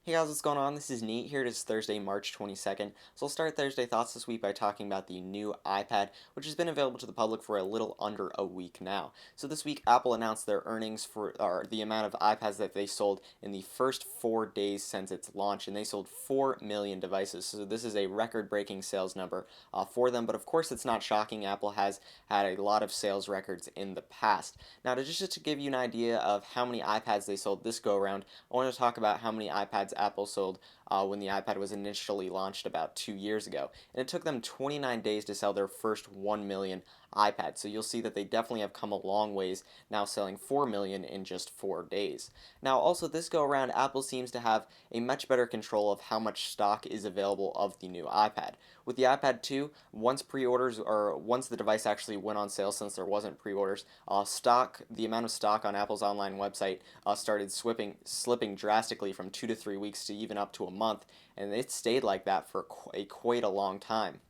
Hey guys, what's going on? This is Nate here. It is Thursday, March 22nd. So I'll start Thursday Thoughts this week by talking about the new iPad, which has been available to the public for a little under a week now. So this week, Apple announced their earnings for or the amount of iPads that they sold in the first 4 days since its launch, and they sold 4 million devices. So this is a record-breaking sales number for them. But of course, it's not shocking. Apple has had a lot of sales records in the past. Now, to give you an idea of how many iPads they sold this go around, I want to talk about how many iPads Apple sold when the iPad was initially launched about 2 years ago. And it took them 29 days to sell their first 1 million iPads. So you'll see that they definitely have come a long ways, now selling 4 million in just 4 days. Now, also this go around, Apple seems to have a much better control of how much stock is available of the new iPad. With the iPad 2, once the device actually went on sale, since there wasn't pre-orders, the amount of stock on Apple's online website started slipping drastically from 2 to 3 weeks to even up to a month, and it stayed like that for quite a long time.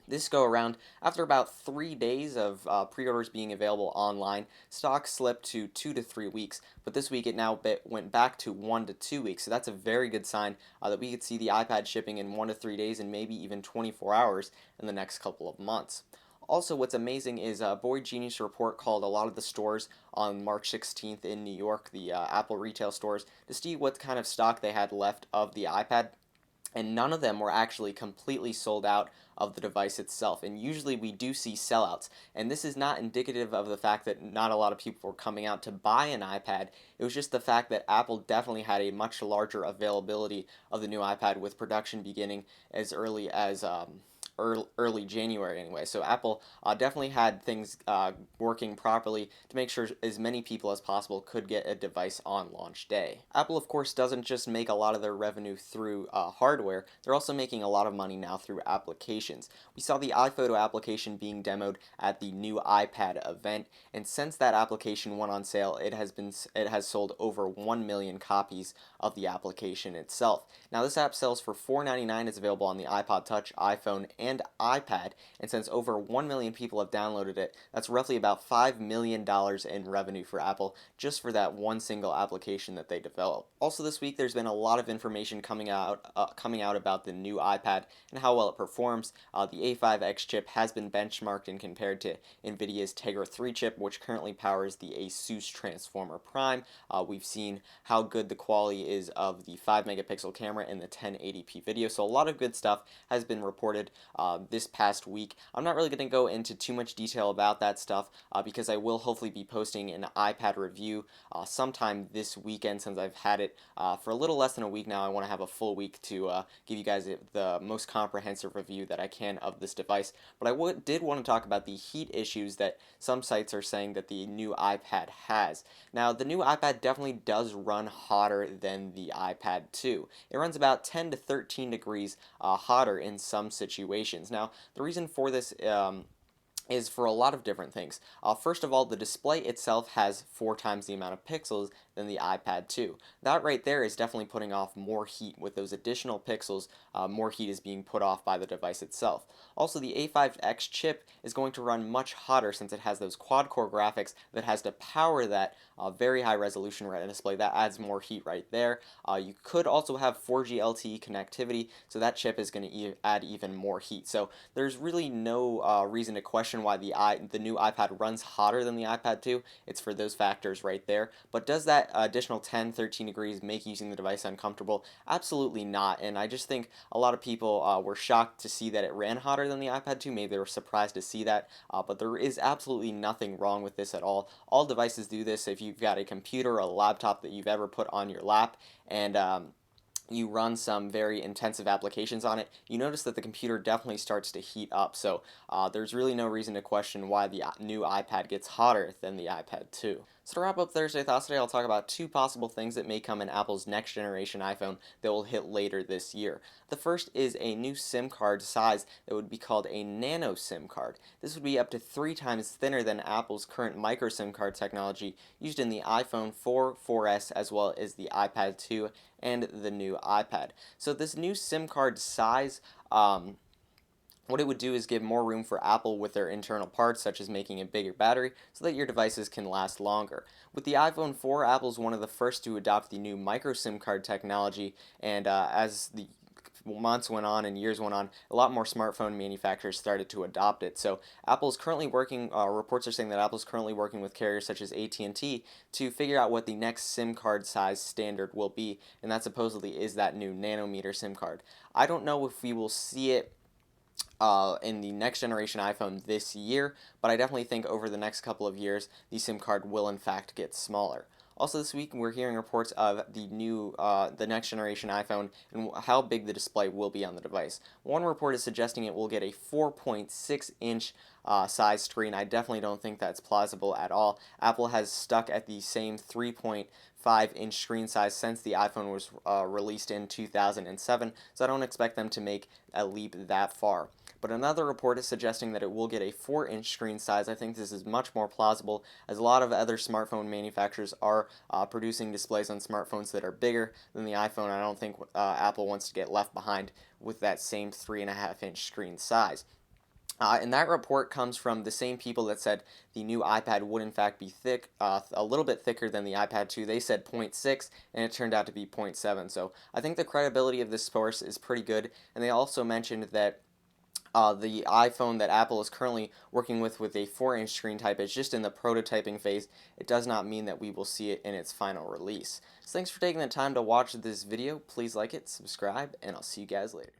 This go around, after about 3 days of pre-orders being available online, stock slipped to 2 to 3 weeks, but this week it now went back to 1 to 2 weeks. So that's a very good sign that we could see the iPad shipping in 1 to 3 days and maybe even 24 hours in the next couple of months. Also, what's amazing is Boyd Genius Report called a lot of the stores on March 16th in New York, the Apple retail stores, to see what kind of stock they had left of the iPad, and none of them were actually completely sold out of the device itself. And usually we do see sellouts, and this is not indicative of the fact that not a lot of people were coming out to buy an iPad. It was just the fact that Apple definitely had a much larger availability of the new iPad, with production beginning as early as early January anyway. So Apple definitely had things working properly to make sure as many people as possible could get a device on launch day. Apple, of course, doesn't just make a lot of their revenue through hardware. They're also making a lot of money now through applications. We saw the iPhoto application being demoed at the new iPad event, and since that application went on sale, it has sold over 1 million copies of the application itself. Now, this app sells for $4.99. It's available on the iPod Touch, iPhone, and iPad, and since over 1 million people have downloaded it, that's roughly about $5 million in revenue for Apple just for that one single application that they developed. Also this week, there's been a lot of information coming out about the new iPad and how well it performs. The A5X chip has been benchmarked and compared to NVIDIA's Tegra 3 chip, which currently powers the Asus Transformer Prime. We've seen how good the quality is of the 5 megapixel camera and the 1080p video, so a lot of good stuff has been reported this past week. I'm not really going to go into too much detail about that stuff because I will hopefully be posting an iPad review sometime this weekend. Since I've had it for a little less than a week now, I want to have a full week to give you guys the most comprehensive review that I can of this device. But I did want to talk about the heat issues that some sites are saying that the new iPad has. Now, the new iPad definitely does run hotter than the iPad 2. It runs about 10 to 13 degrees hotter in some situations. Now, the reason for this is for a lot of different things. First of all, the display itself has 4 times the amount of pixels than the iPad 2. That right there is definitely putting off more heat. With those additional pixels, more heat is being put off by the device itself. Also, the A5X chip is going to run much hotter since it has those quad-core graphics that has to power that very high resolution Retina display. That adds more heat right there. You could also have 4G LTE connectivity, so that chip is going to add even more heat. So there's really no reason to question why the new iPad runs hotter than the iPad 2. It's for those factors right there. But does that additional 10, 13 degrees make using the device uncomfortable? Absolutely not. And I just think a lot of people were shocked to see that it ran hotter than the iPad 2. Maybe they were surprised to see that. But there is absolutely nothing wrong with this at all. All devices do this. If you've got a computer or a laptop that you've ever put on your lap and you run some very intensive applications on it, you notice that the computer definitely starts to heat up. So there's really no reason to question why the new iPad gets hotter than the iPad 2. So to wrap up Thursday Thoughts today, I'll talk about 2 possible things that may come in Apple's next generation iPhone that will hit later this year. The first is a new SIM card size that would be called a Nano SIM Card. This would be up to 3 times thinner than Apple's current micro SIM card technology used in the iPhone 4, 4S, as well as the iPad 2 and the new iPad. So this new SIM card size What it would do is give more room for Apple with their internal parts, such as making a bigger battery, so that your devices can last longer. With the iPhone 4, Apple's one of the first to adopt the new micro SIM card technology, and as the months went on and years went on, a lot more smartphone manufacturers started to adopt it. So Apple's currently working. Reports are saying that Apple's currently working with carriers such as AT&T to figure out what the next SIM card size standard will be, and that supposedly is that new nanometer SIM card. I don't know if we will see it in the next generation iPhone this year, but I definitely think over the next couple of years, the SIM card will in fact get smaller. Also, this week we're hearing reports of the next generation iPhone and how big the display will be on the device. One report is suggesting it will get a 4.6-inch size screen. I definitely don't think that's plausible at all. Apple has stuck at the same 3.5-inch screen size since the iPhone was released in 2007, so I don't expect them to make a leap that far. But another report is suggesting that it will get a 4-inch screen size. I think this is much more plausible, as a lot of other smartphone manufacturers are producing displays on smartphones that are bigger than the iPhone. I don't think Apple wants to get left behind with that same 3.5-inch screen size. And that report comes from the same people that said the new iPad would in fact be thick, a little bit thicker than the iPad 2. They said 0.6, and it turned out to be 0.7. So I think the credibility of this source is pretty good. And they also mentioned that the iPhone that Apple is currently working with a 4-inch screen type is just in the prototyping phase. It does not mean that we will see it in its final release. So thanks for taking the time to watch this video. Please like it, subscribe, and I'll see you guys later.